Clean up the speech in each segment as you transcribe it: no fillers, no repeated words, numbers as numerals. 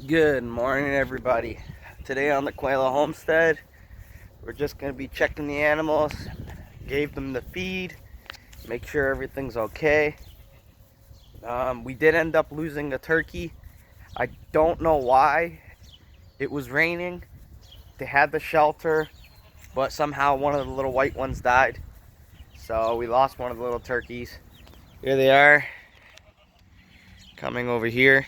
Good morning, everybody. Today on the Quail Homestead, we're just going to be checking the animals. Gave them the feed, make sure everything's okay. We did end up losing a turkey. I don't know why. It was raining. They had the shelter, but somehow one of the little white ones died. So we lost one of the little turkeys. Here they are, coming over here.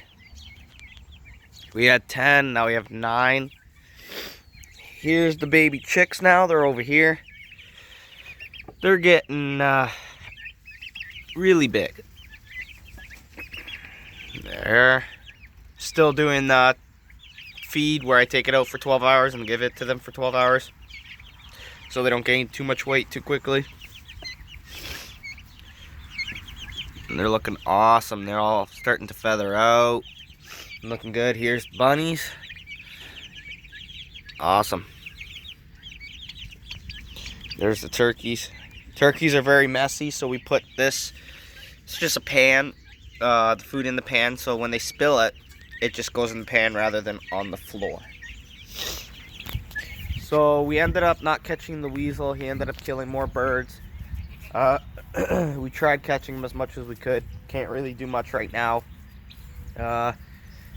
We had 10, now we have 9. Here's the baby chicks now, they're over here. They're getting really big. They're still doing the feed where I take it out for 12 hours and give it to them for 12 hours so they don't gain too much weight too quickly. And they're looking awesome. They're all starting to feather out. Looking good. Here's bunnies. Awesome. There's the turkeys. Turkeys are very messy, so we put this, it's just a pan, the food in the pan, so when they spill it, it just goes in the pan rather than on the floor. So we ended up not catching the weasel. He ended up killing more birds. We tried catching him as much as we could. Can't really do much right now.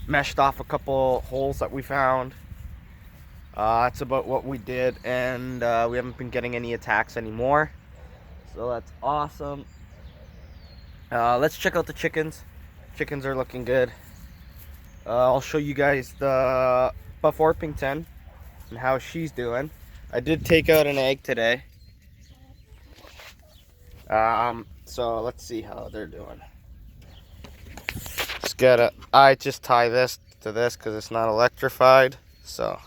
Meshed off a couple holes that we found. That's about what we did, and we haven't been getting any attacks anymore. So that's awesome. Let's check out the chickens. Chickens are looking good. I'll show you guys the Buff Orpington and how she's doing. I did take out an egg today. So let's see how they're doing. I just tie this to this because it's not electrified. So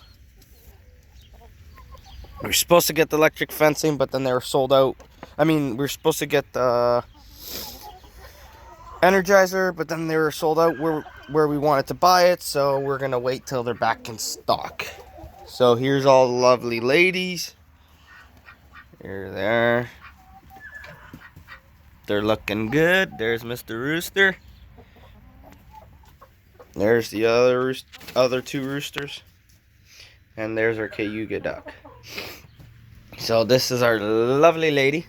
we were supposed to get the electric fencing, but then they were sold out. I mean, we were supposed to get the Energizer, but then they were sold out where we wanted to buy it. So we're gonna wait till they're back in stock. So here's all the lovely ladies. Here they are. They're looking good. There's Mr. Rooster. There's the other two roosters. And there's our Cayuga duck. So this is our lovely lady.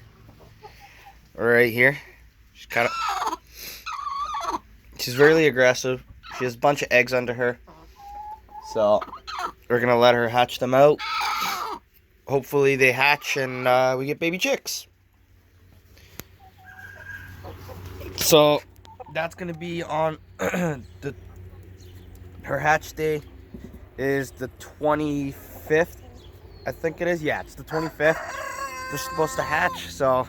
Right here. She's really aggressive. She has a bunch of eggs under her. So we're going to let her hatch them out. Hopefully they hatch and we get baby chicks. So that's going to be on her hatch day is the 25th. I think it is. Yeah, it's the 25th. They're supposed to hatch. So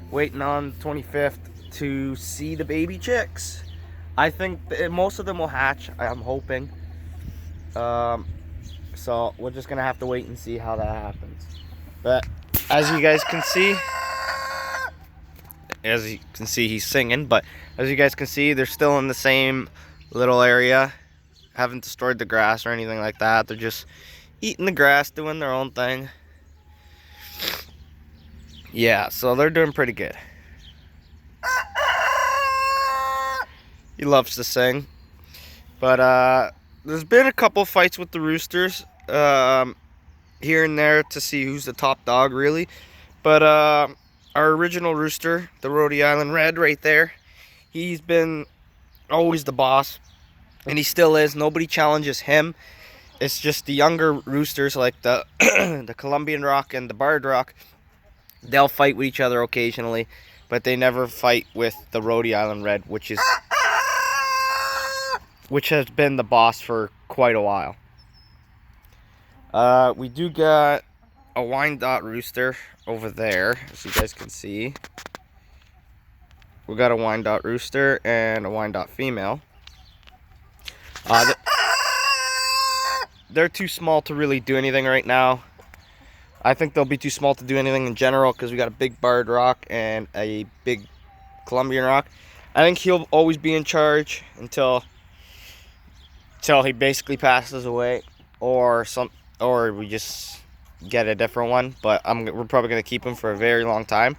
waiting on the 25th to see the baby chicks. I think most of them will hatch. I'm hoping. So we're just gonna have to wait and see how that happens. But as you guys can see, he's singing. But as you guys can see, they're still in the same little area. Haven't destroyed the grass or anything like that. They're just eating the grass, doing their own thing. Yeah, so they're doing pretty good. He loves to sing. But there's been a couple fights with the roosters here and there to see who's the top dog, really. But our original rooster, the Rhode Island Red right there, he's been always the boss. And he still is. Nobody challenges him. It's just the younger roosters like the the Colombian Rock and the Barred Rock. They'll fight with each other occasionally, but they never fight with the Rhode Island Red, which has been the boss for quite a while. We do got a Wyandotte rooster over there, as you guys can see. We got a Wyandotte rooster and a Wyandotte female. They're too small to really do anything right now. I think they'll be too small to do anything in general because we got a big Barred Rock and a big Colombian Rock. I think he'll always be in charge until he basically passes away, or we just get a different one. But we're probably gonna keep him for a very long time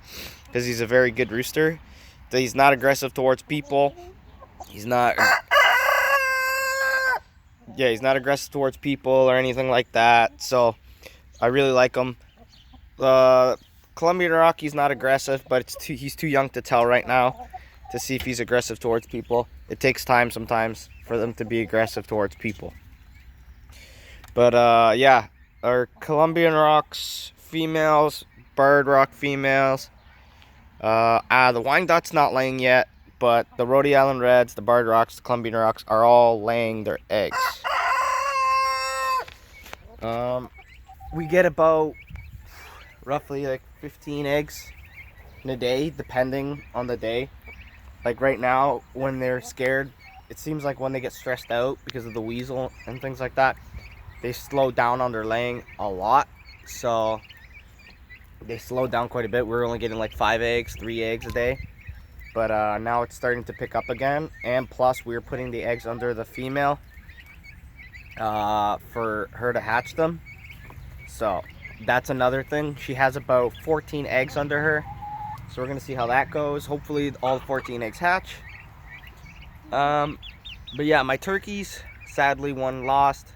because he's a very good rooster. He's not aggressive towards people. He's not Yeah, he's not aggressive towards people or anything like that. So I really like him. Colombian Rocky's not aggressive, but he's too young to tell right now to see if he's aggressive towards people. It takes time sometimes for them to be aggressive towards people. But yeah, our Colombian Rocks females, Bird Rock females. The Wyandottes not laying yet, but the Rhode Island Reds, the Bird Rocks, the Colombian Rocks are all laying their eggs. We get about roughly like 15 eggs in a day, depending on the day. Like right now, when they're scared, it seems like when they get stressed out because of the weasel and things like that, they slow down on their laying a lot. So they slowed down quite a bit. We're only getting like 5 eggs, 3 eggs a day. But now it's starting to pick up again. And plus, we're putting the eggs under the female for her to hatch them. So that's another thing. She has about 14 eggs under her. So we're going to see how that goes. Hopefully all 14 eggs hatch. But yeah, my turkeys, sadly one lost.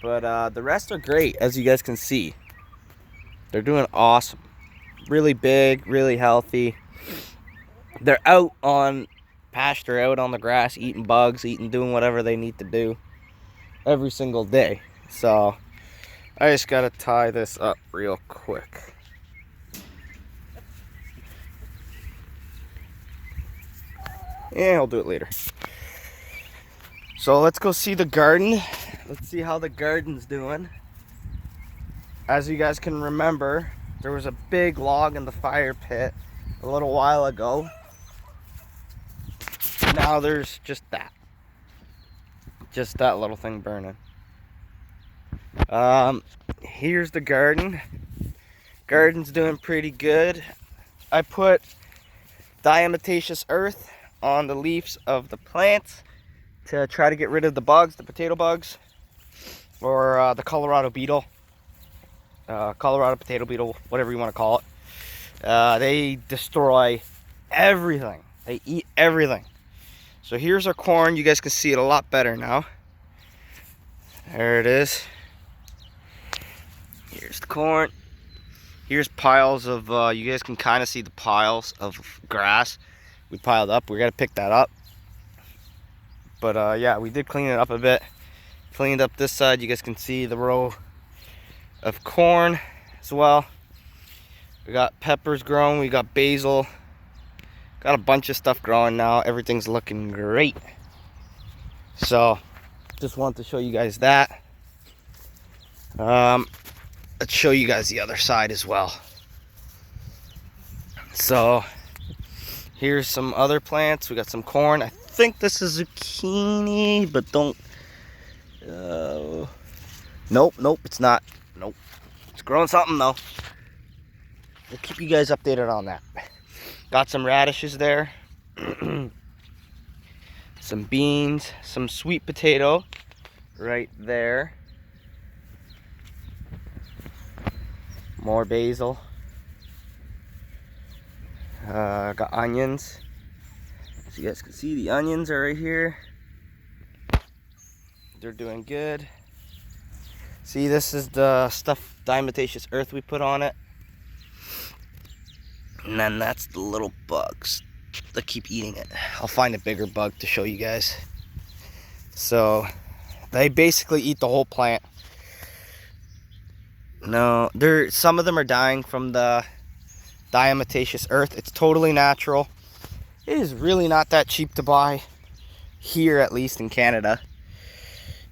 But the rest are great, as you guys can see. They're doing awesome. Really big, really healthy. They're out on pasture, out on the grass, eating bugs, doing whatever they need to do every single day. So I just gotta tie this up real quick. Yeah, I'll do it later. So let's go see the garden. Let's see how the garden's doing. As you guys can remember, there was a big log in the fire pit a little while ago. Now there's just that little thing burning. Here's the garden. Garden's doing pretty good. I put diatomaceous earth on the leaves of the plants to try to get rid of the bugs, the potato bugs, or the Colorado beetle, Colorado potato beetle, whatever you want to call it. They destroy everything. They eat everything. So here's our corn. You guys can see it a lot better now. There it is. Here's the corn. Here's piles of, you guys can kind of see the piles of grass we piled up. We got to pick that up. But yeah, we did clean it up a bit. Cleaned up this side. You guys can see the row of corn as well. We got peppers growing. We got basil. Got a bunch of stuff growing now. Everything's looking great. So, just wanted to show you guys that. Let's show you guys the other side as well. So, here's some other plants. We got some corn. I think this is zucchini, but don't... Nope, it's not. Nope. It's growing something though. We'll keep you guys updated on that. Got some radishes there. Some beans, some sweet potato right there. More basil. Got onions. As you guys can see, the onions are right here. They're doing good. See, this is the stuff, diatomaceous earth we put on it. And then that's the little bugs that keep eating it. I'll find a bigger bug to show you guys. So, they basically eat the whole plant. No, some of them are dying from the diatomaceous earth. It's totally natural. It is really not that cheap to buy here, at least in Canada.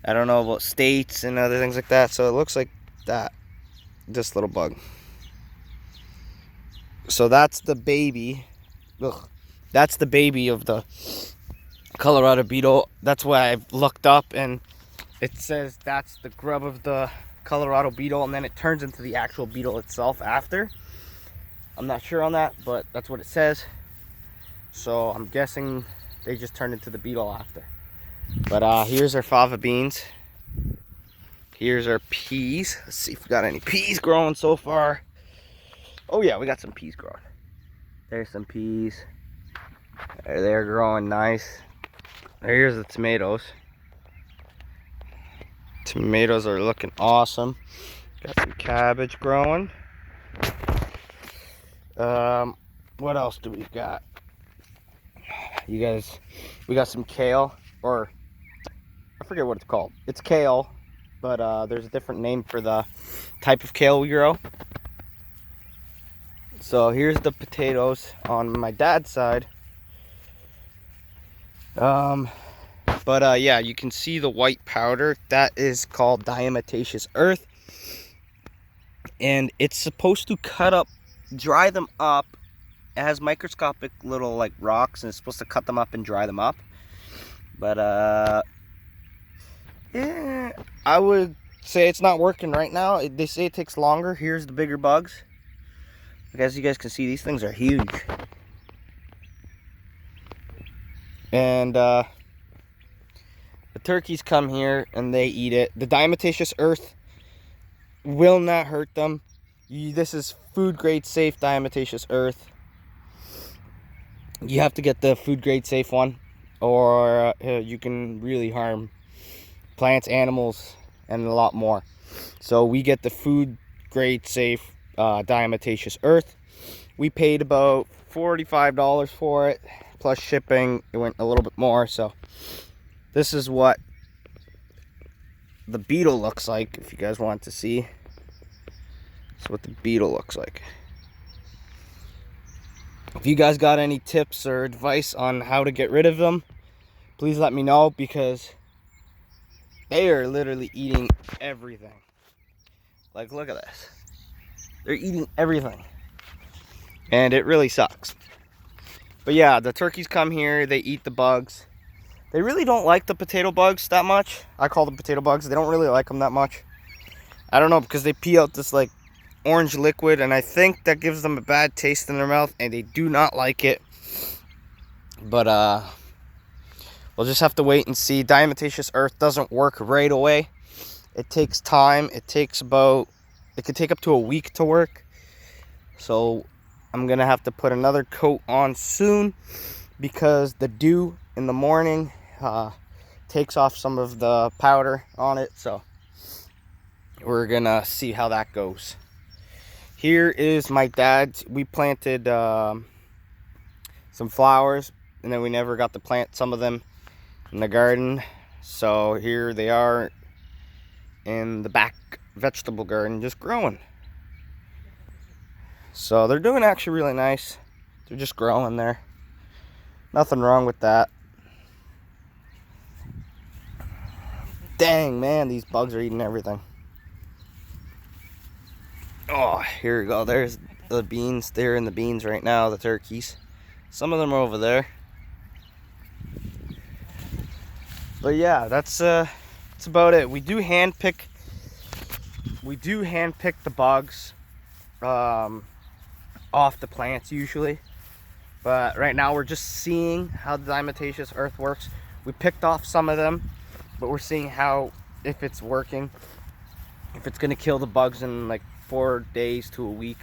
I don't know about states and other things like that. So it looks like that. This little bug. So that's the baby. Ugh. That's the baby of the Colorado beetle. That's why I've looked up and it says that's the grub of the Colorado beetle, and then it turns into the actual beetle itself after. I'm not sure on that, but that's what it says. So I'm guessing they just turned into the beetle after. But here's our fava beans. Here's our peas. Let's see if we got any peas growing so far. Oh yeah, we got some peas growing. There's some peas. They're growing nice. Here's the tomatoes. Tomatoes are looking awesome. Got some cabbage growing. What else do we got? You guys, we got some kale, or I forget what it's called. It's kale, but there's a different name for the type of kale we grow. So here's the potatoes on my dad's side. Yeah, you can see the white powder. That is called diatomaceous earth. And it's supposed to dry them up. It has microscopic little like rocks, and it's supposed to cut them up and dry them up. But yeah, I would say it's not working right now. They say it takes longer. Here's the bigger bugs. As you guys can see, these things are huge. And the turkeys come here and they eat it. The diatomaceous earth will not hurt them. This is food grade safe diatomaceous earth. You have to get the food grade safe one, or you can really harm plants, animals, and a lot more. So we get the food grade safe diatomaceous earth. We paid about $45 for it, plus shipping. It went a little bit more. So this is what the beetle looks like, if you guys want to see. That's what the beetle looks like. If you guys got any tips or advice on how to get rid of them, please let me know, because they are literally eating everything. Like, look at this. They're eating everything. And it really sucks. But yeah, the turkeys come here, they eat the bugs. They really don't like the potato bugs that much. I call them potato bugs. They don't really like them that much. I don't know, because they pee out this like orange liquid, and I think that gives them a bad taste in their mouth, and they do not like it. But we'll just have to wait and see. Diatomaceous earth doesn't work right away. It takes time. It could take up to a week to work. So I'm gonna have to put another coat on soon, because the dew in the morning takes off some of the powder on it. So we're gonna see how that goes. Here is my dad's. We planted some flowers, and then we never got to plant some of them in the garden. So here they are in the back vegetable garden, just growing. So they're doing actually really nice. They're just growing there. Nothing wrong with that. Dang, man, these bugs are eating everything. Oh, here we go. There's the beans. They're in the beans right now, the turkeys. Some of them are over there. But yeah, that's about it. We do hand pick the bugs off the plants usually. But right now we're just seeing how the diatomaceous earth works. We picked off some of them, but we're seeing if it's working, if it's gonna kill the bugs in like 4 days to a week,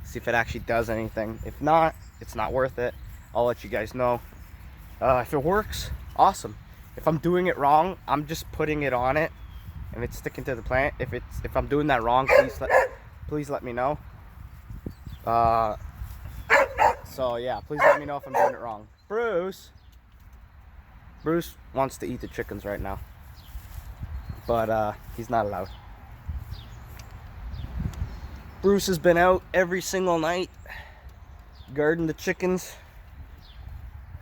see if it actually does anything. If not, it's not worth it. I'll let you guys know. If it works, awesome. If I'm doing it wrong, I'm just putting it on it and it's sticking to the plant. If I'm doing that wrong, please let me know. So yeah, please let me know if I'm doing it wrong. Bruce wants to eat the chickens right now, but he's not allowed. Bruce has been out every single night guarding the chickens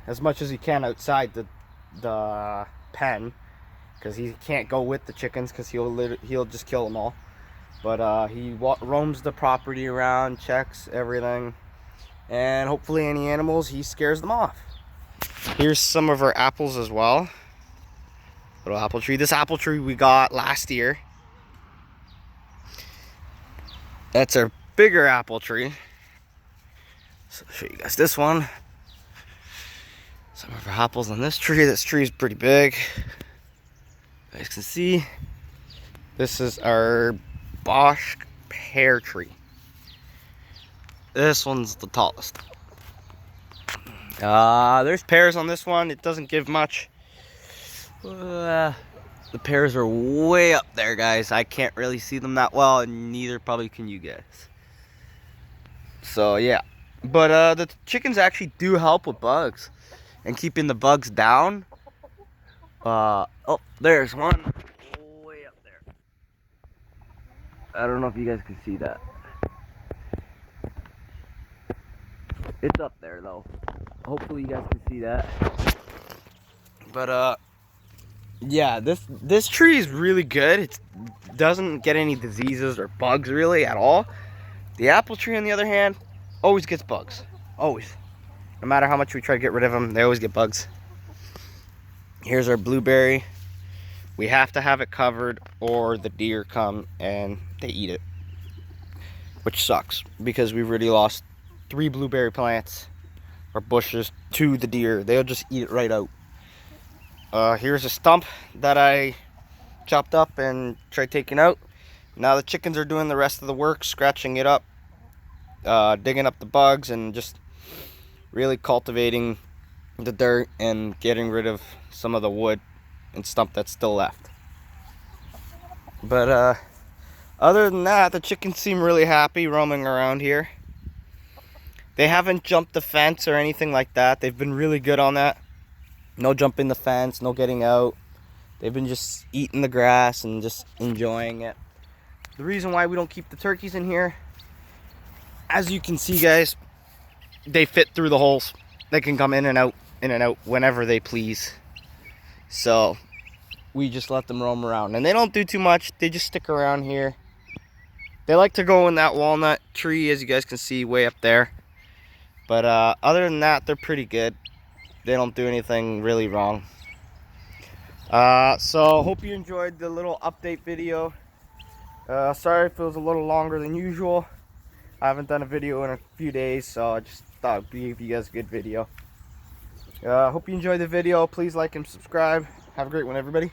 as much as he can outside the pen, because he can't go with the chickens because he'll just kill them all. But he roams the property around, checks everything, and hopefully any animals, he scares them off. Here's some of our apples as well. Little apple tree. This apple tree we got last year. That's our bigger apple tree. So I'll show you guys this one. Some of our apples on this tree. This tree is pretty big. You guys can see. This is our Bosch pear tree. This one's the tallest. There's pears on this one. It doesn't give much. The pears are way up there, guys. I can't really see them that well, and neither probably can you guys. So yeah, but the chickens actually do help with bugs and keeping the bugs down. Oh, there's one way up there. I don't know if you guys can see that. It's up there though. Hopefully you guys can see that. But yeah, this tree is really good. It doesn't get any diseases or bugs really at all. The apple tree, on the other hand, always gets bugs. Always. No matter how much we try to get rid of them, they always get bugs. Here's our blueberry. We have to have it covered or the deer come and they eat it. Which sucks because we've already lost 3 blueberry plants or bushes to the deer. They'll just eat it right out. Here's a stump that I chopped up and tried taking out. Now the chickens are doing the rest of the work, scratching it up, digging up the bugs, and just really cultivating the dirt and getting rid of some of the wood and stump that's still left. But other than that, the chickens seem really happy roaming around here. They haven't jumped the fence or anything like that. They've been really good on that. No jumping the fence, no getting out. They've been just eating the grass and just enjoying it. The reason why we don't keep the turkeys in here, as you can see, guys, they fit through the holes. They can come in and out whenever they please. So we just let them roam around. And they don't do too much. They just stick around here. They like to go in that walnut tree, as you guys can see way up there. But other than that, they're pretty good. They don't do anything really wrong. So hope you enjoyed the little update video. Sorry if it was a little longer than usual. I haven't done a video in a few days, so I just thought I'd give you guys a good video. Hope you enjoyed the video. Please like and subscribe. Have a great one, everybody.